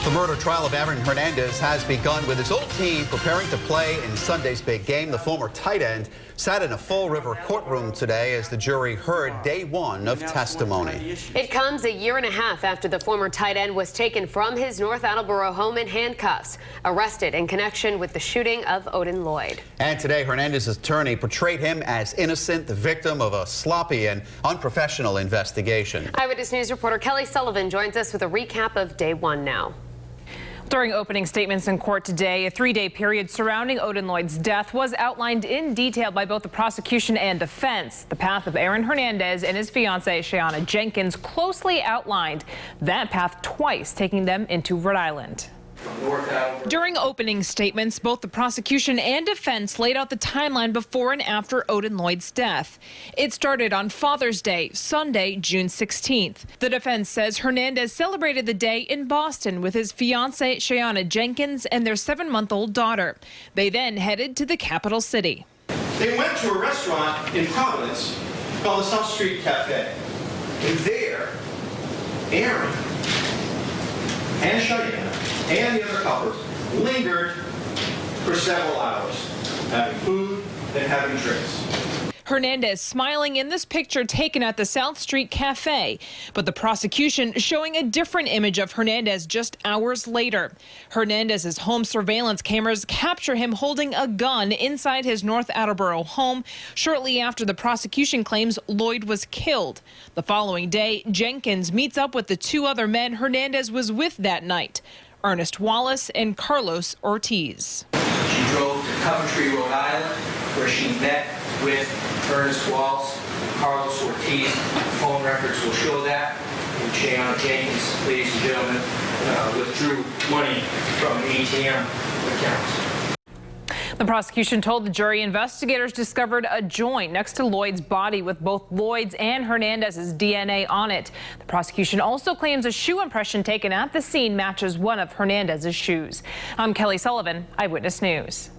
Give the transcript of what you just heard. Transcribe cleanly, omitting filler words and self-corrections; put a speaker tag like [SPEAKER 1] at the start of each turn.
[SPEAKER 1] The murder trial of Aaron Hernandez has begun with his old team preparing to play in Sunday's big game. The former tight end sat in a Fall River courtroom today as the jury heard day one of testimony.
[SPEAKER 2] It comes a year and a half after the former tight end was taken from his North Attleboro home in handcuffs, arrested in connection with the shooting of Odin Lloyd.
[SPEAKER 1] And today, Hernandez's attorney portrayed him as innocent, the victim of a sloppy and unprofessional investigation.
[SPEAKER 2] Eyewitness News reporter Kelly Sullivan joins us with a recap of day one now.
[SPEAKER 3] During opening statements in court today, a three-day period surrounding Odin Lloyd's death was outlined in detail by both the prosecution and defense. The path of Aaron Hernandez and his fiancée, Shayana Jenkins, closely outlined that path twice, taking them into Rhode Island. During opening statements, both the prosecution and defense laid out the timeline before and after Odin Lloyd's death. It started on Father's Day, Sunday, June 16th. The defense says Hernandez celebrated the day in Boston with his fiancée, Shayana Jenkins, and their 7-month-old daughter. They then headed to the capital city.
[SPEAKER 4] They went to a restaurant in Providence called the South Street Cafe. And there, Aaron and Shayana and the other couples lingered for several hours, having food and having drinks.
[SPEAKER 3] Hernandez smiling in this picture taken at the South Street Cafe, but the prosecution showing a different image of Hernandez just hours later. Hernandez's home surveillance cameras capture him holding a gun inside his North Attleboro home shortly after the prosecution claims Lloyd was killed. The following day, Jenkins meets up with the two other men Hernandez was with that night, Ernest Wallace and Carlos Ortiz.
[SPEAKER 5] She drove to Coventry, Rhode Island, where she met with Ernest Wallace, Carlos Ortiz. Phone records will show that. And Shayana Jenkins, ladies and gentlemen, withdrew money from ATM accounts.
[SPEAKER 3] The prosecution told the jury investigators discovered a joint next to Lloyd's body with both Lloyd's and Hernandez's DNA on it. The prosecution also claims a shoe impression taken at the scene matches one of Hernandez's shoes. I'm Kelly Sullivan, Eyewitness News.